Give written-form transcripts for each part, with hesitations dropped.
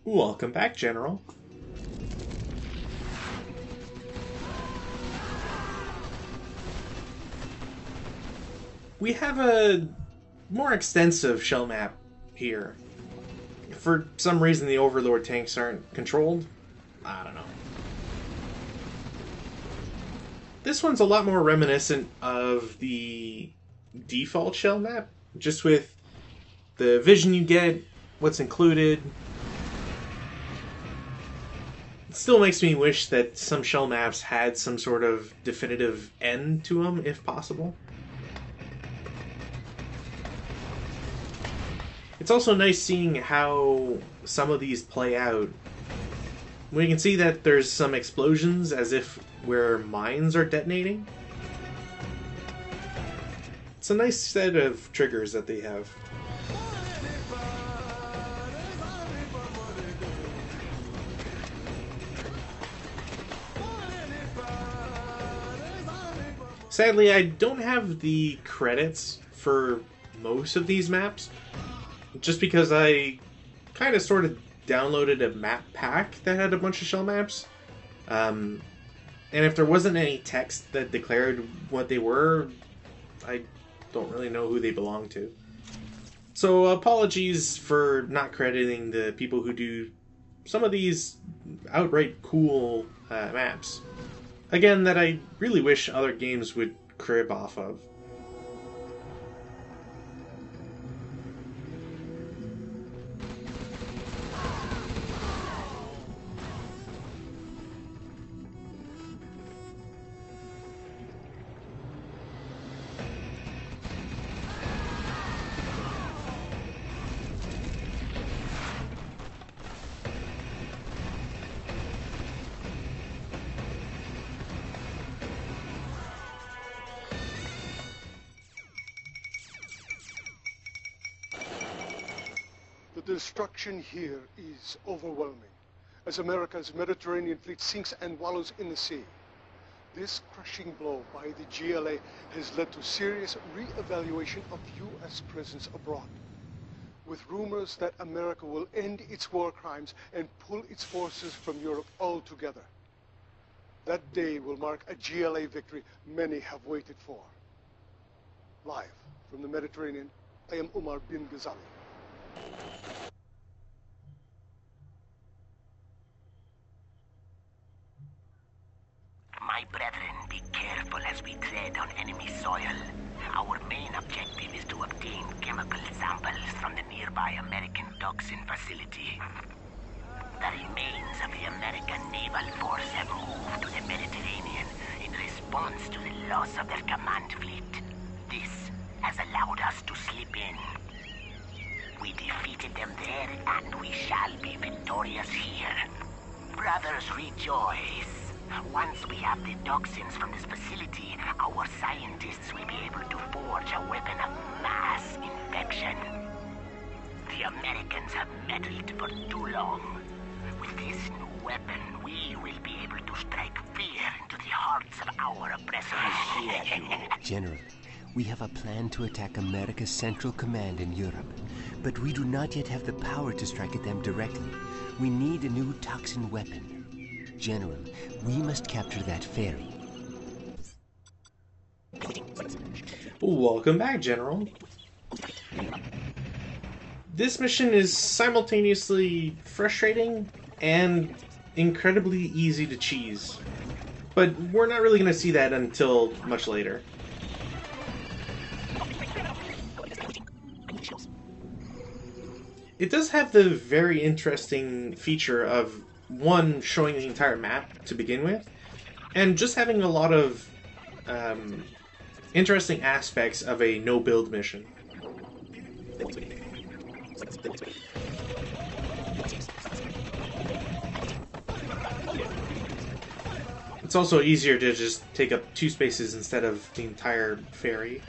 Welcome back, General. We have a more extensive shell map here. For some reason, the Overlord tanks aren't controlled. I don't know. This one's a lot more reminiscent of the default shell map, just with the vision you get, what's included. It still makes me wish that some shell maps had some sort of definitive end to them, if possible. It's also nice seeing how some of these play out. We can see that there's some explosions as if where mines are detonating. It's a nice set of triggers that they have. Sadly, I don't have the credits for most of these maps, just because I kind of sort of downloaded a map pack that had a bunch of shell maps. And if there wasn't any text that declared what they were, I don't really know who they belong to. So apologies for not crediting the people who do some of these outright cool maps. Again, that I really wish other games would crib off of. The destruction here is overwhelming, as America's Mediterranean fleet sinks and wallows in the sea. This crushing blow by the GLA has led to serious re-evaluation of US presence abroad, with rumors that America will end its war crimes and pull its forces from Europe altogether. That day will mark a GLA victory many have waited for. Live from the Mediterranean, I am Umar bin Ghazali. My brethren, be careful as we tread on enemy soil. Our main objective is to obtain chemical samples from the nearby American Toxin Facility. The remains of the American naval force have moved to the Mediterranean in response to the loss of their command fleet. This has allowed us to slip in. We defeated them there, and we shall be victorious here. Brothers, rejoice. Once we have the toxins from this facility, our scientists will be able to forge a weapon of mass infection. The Americans have meddled for too long. With this new weapon, we will be able to strike fear into the hearts of our oppressors. General, we have a plan to attack America's Central Command in Europe, but we do not yet have the power to strike at them directly. We need a new toxin weapon. General, we must capture that ferry. Welcome back, General. This mission is simultaneously frustrating and incredibly easy to cheese. But we're not really going to see that until much later. It does have the very interesting feature of, one, showing the entire map to begin with, and just having a lot of interesting aspects of a no-build mission. It's also easier to just take up 2 spaces instead of the entire ferry.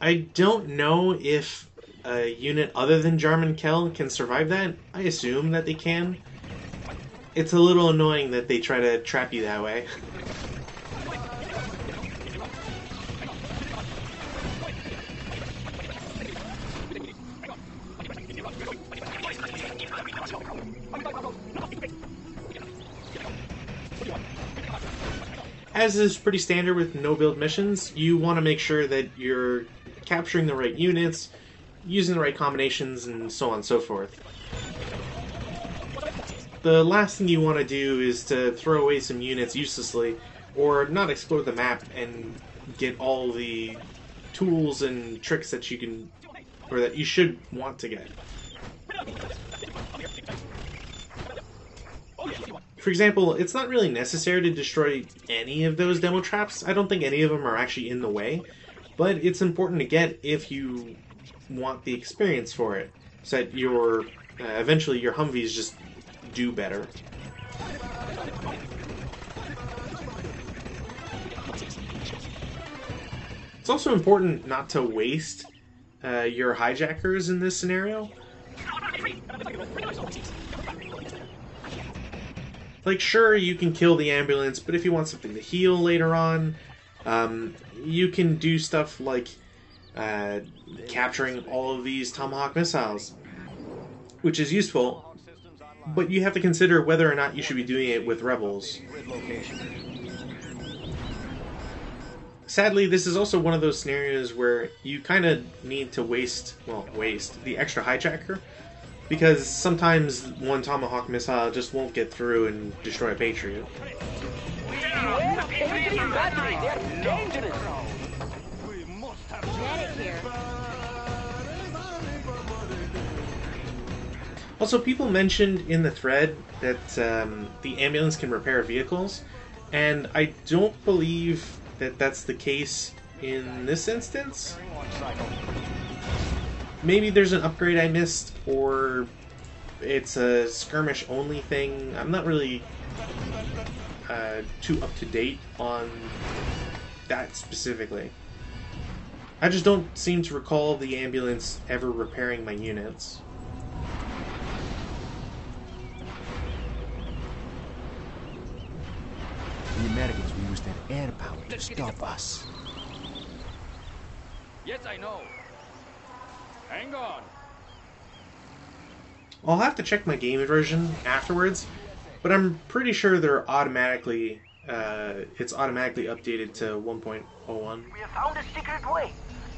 I don't know if a unit other than Jarmen Kell can survive that. I assume that they can. it's a little annoying that they try to trap you that way. As is pretty standard with no-build missions, you want to make sure that you're capturing the right units, using the right combinations, and so on and so forth. The last thing you want to do is to throw away some units uselessly, or not explore the map and get all the tools and tricks that you can, or that you should want to get. For example, it's not really necessary to destroy any of those demo traps. I don't think any of them are actually in the way, but it's important to get if you want the experience for it, so that your eventually your Humvees just do better. It's also important not to waste your hijackers in this scenario. Like, sure, you can kill the ambulance, but if you want something to heal later on, you can do stuff like capturing all of these Tomahawk missiles, which is useful, but you have to consider whether or not you should be doing it with rebels. Sadly, this is also one of those scenarios where you kind of need to waste the extra hijacker, because sometimes one Tomahawk missile just won't get through and destroy a Patriot. Also, people mentioned in the thread that the ambulance can repair vehicles, and I don't believe that that's the case in this instance. Maybe there's an upgrade I missed, or it's a skirmish-only thing. I'm not really too up-to-date on that specifically. I just don't seem to recall the ambulance ever repairing my units. The Americans will use their air power to stop us. Yes, I know. Hang on. I'll have to check my game version afterwards, but I'm pretty sure they're automatically it's automatically updated to 1.01. We have found a secret way.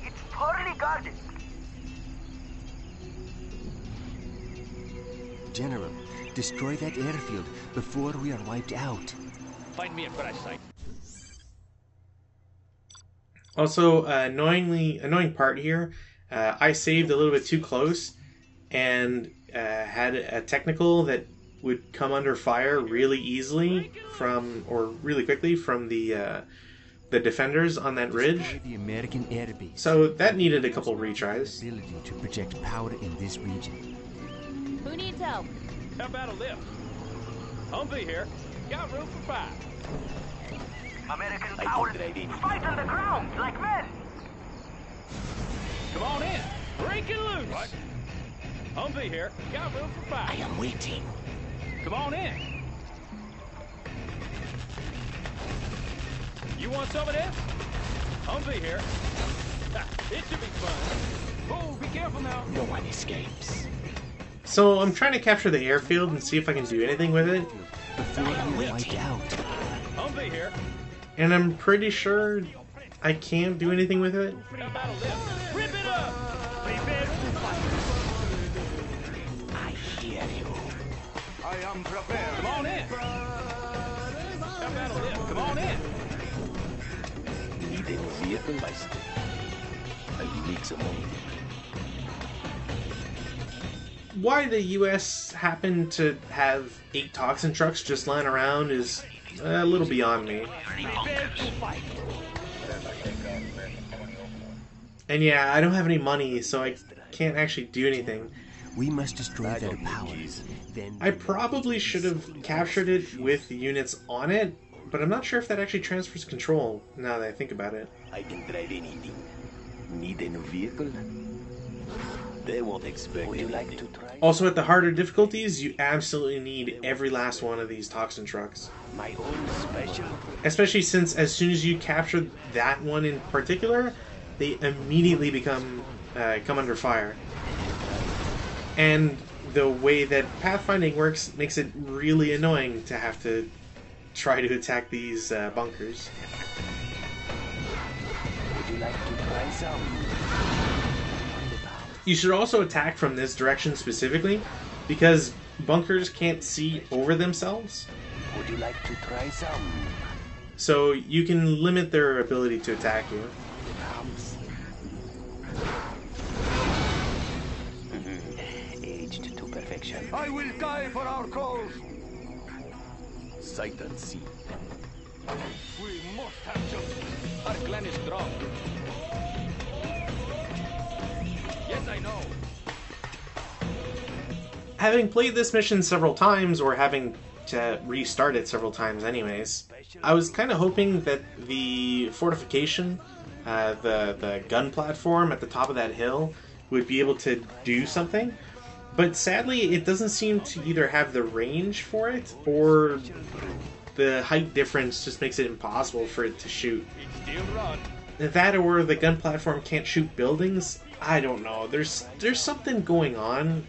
It's poorly guarded. General, destroy that airfield before we are wiped out. Find me a fresh site. Also, annoying part here, I saved a little bit too close and had a technical that would come under fire really easily really quickly from the defenders on that ridge. The American air base. So that needed a couple retries. Ability to project power in this region. Who needs help? How about a lift? Humvee here. Got room for 5. American powers fight on the ground like men. Come on in. Break it loose. What? Humvee here. Got room for 5. I am waiting. Come on in. You want some of this? Humvee here. It should be fun. Oh, be careful now. No one escapes. So I'm trying to capture the airfield and see if I can do anything with it. Before we are wiped out. Humvee here. And I'm pretty sure I can't do anything with it. How about a lift? Rip it up. I hear you. I am prepared. Come on in. How about a lift? Come on in. Need a vehicle, Meister. I need some money. Why the US happened to have 8 toxin trucks just lying around is a little beyond me. And yeah, I don't have any money, so I can't actually do anything. We must destroy their power. Then I probably should have captured it with the units on it, but I'm not sure if that actually transfers control, now that I think about it. I can drive anything. Need a new vehicle? They won't expect. Would you like to try? Also, at the harder difficulties, you absolutely need every last one of these toxin trucks. My own special. Especially since as soon as you capture that one in particular, they immediately come under fire. And the way that pathfinding works makes it really annoying to have to try to attack these bunkers. Would you like to try some? You should also attack from this direction specifically, because bunkers can't see over themselves. Would you like to try some? So you can limit their ability to attack you. Aged to perfection. I will die for our cause. Sight unseen. We must have justice. Our clan is strong. Yes, I know. Having played this mission several times, or having to restart it several times anyways, I was kind of hoping that the fortification, the gun platform at the top of that hill, would be able to do something. But sadly, it doesn't seem to either have the range for it, or the height difference just makes it impossible for it to shoot. That, or the gun platform can't shoot buildings. I don't know. There's something going on,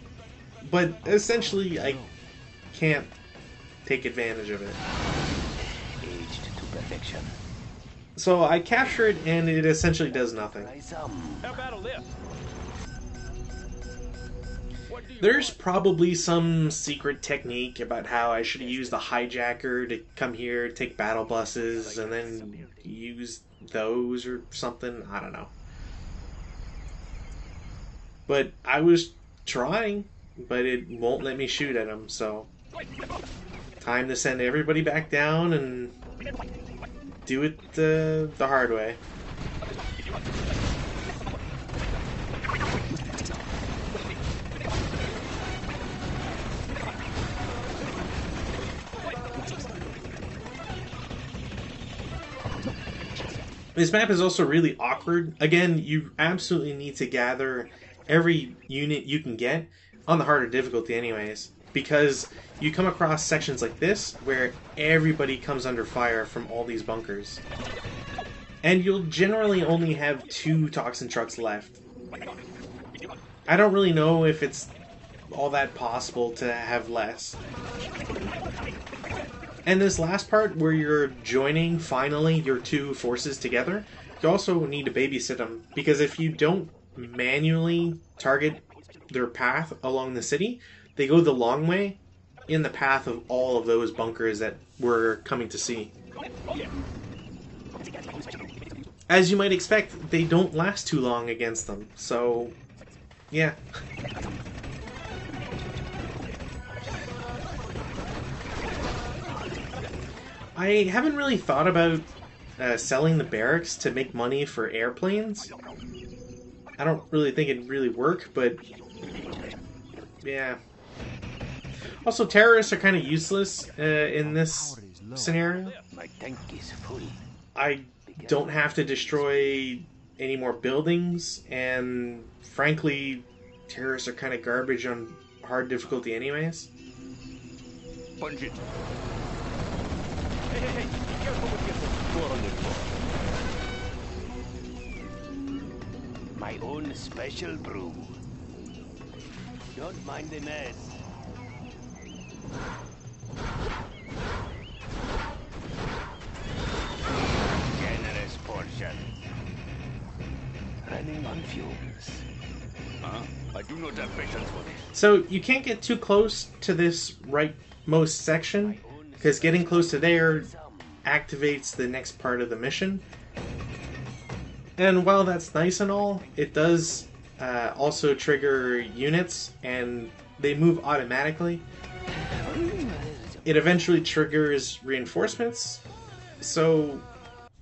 but essentially I can't take advantage of it. Aged to perfection. So I capture it, and it essentially does nothing. How about a lift? There's probably some secret technique about how I should use the hijacker to come here, take battle buses, and then use those or something. I don't know. But I was trying, but it won't let me shoot at them, so time to send everybody back down and do it the hard way. This map is also really awkward. Again, you absolutely need to gather every unit you can get on the harder difficulty anyways, because you come across sections like this where everybody comes under fire from all these bunkers. And you'll generally only have 2 toxin trucks left. I don't really know if it's all that possible to have less. And this last part, where you're joining, finally, your 2 forces together, you also need to babysit them. Because if you don't manually target their path along the city, they go the long way in the path of all of those bunkers that we're coming to see. As you might expect, they don't last too long against them, so yeah. I haven't really thought about selling the barracks to make money for airplanes. I don't really think it'd really work, but yeah. Also, terrorists are kind of useless in this scenario. My tank is full. I don't have to destroy any more buildings, and frankly, terrorists are kind of garbage on hard difficulty anyways. Punch it. Hey, be careful with your My own special brew. Don't mind the mess. Generous portion. Running on fumes. I do not have patience for this. So you can't get too close to this rightmost section, because getting close to there activates the next part of the mission. And while that's nice and all, it does also trigger units, and they move automatically. It eventually triggers reinforcements, so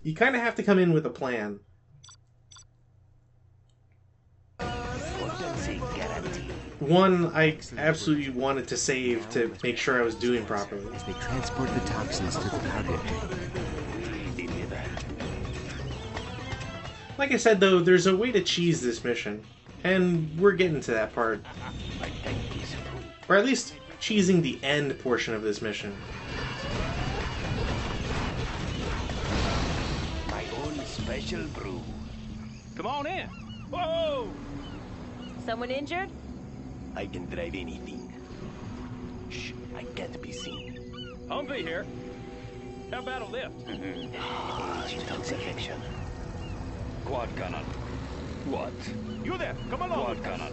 you kind of have to come in with a plan. One, I absolutely wanted to save to make sure I was doing properly. As they transport the toxins to the cargo train. Like I said though, there's a way to cheese this mission. And we're getting to that part. Or at least cheesing the end portion of this mission. My own special brew. Come on in. Whoa! Someone injured? I can drive anything. Shh, I can't be seen. Humvee here. How about a lift? Intoxication. Quad cannon. What? You there, come along. Quad cannon.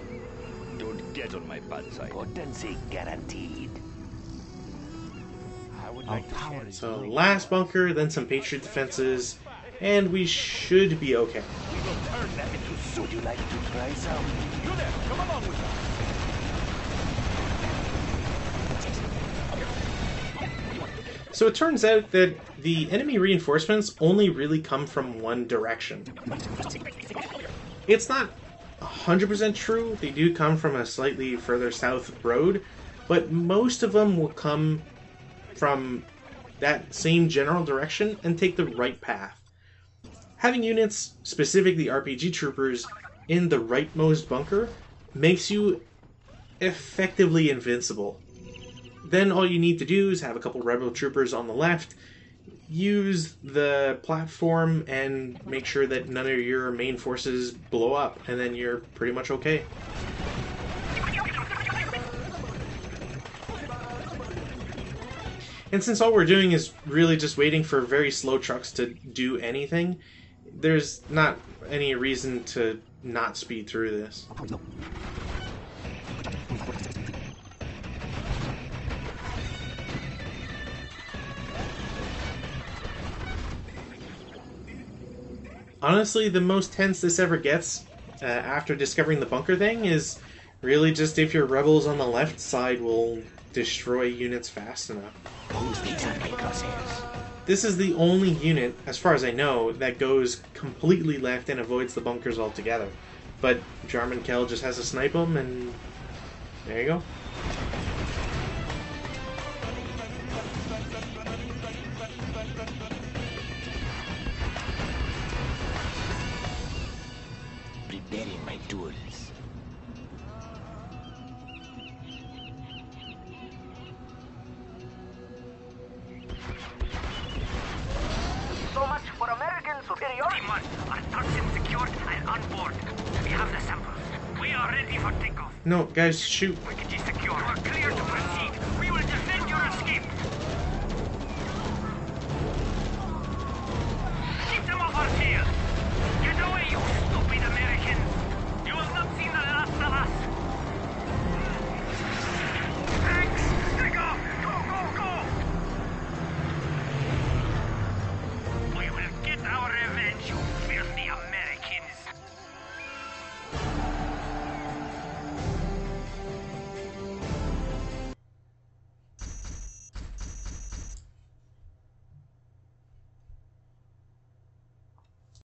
Don't get on my bad side. Potency guaranteed. Our power is So low. last bunker, then some Patriot defenses, and we should be okay. We will turn that into soup. Would you like to try some? You there, come along with us. So it turns out that the enemy reinforcements only really come from one direction. It's not 100% true. They do come from a slightly further south road, but most of them will come from that same general direction and take the right path. Having units, specifically RPG troopers, in the rightmost bunker makes you effectively invincible. Then all you need to do is have a couple rebel troopers on the left, use the platform, and make sure that none of your main forces blow up, and then you're pretty much okay. And since all we're doing is really just waiting for very slow trucks to do anything, there's not any reason to not speed through this. Honestly, the most tense this ever gets, after discovering the bunker thing, is really just if your rebels on the left side will destroy units fast enough. Who's the target crosshairs? This is the only unit, as far as I know, that goes completely left and avoids the bunkers altogether. But Jarmen Kell just has to snipe them, and there you go. Preparing my tools. So much for American superiority. Our toxins secured and on board. We have the samples. We are ready for takeoff. No, guys, shoot. We can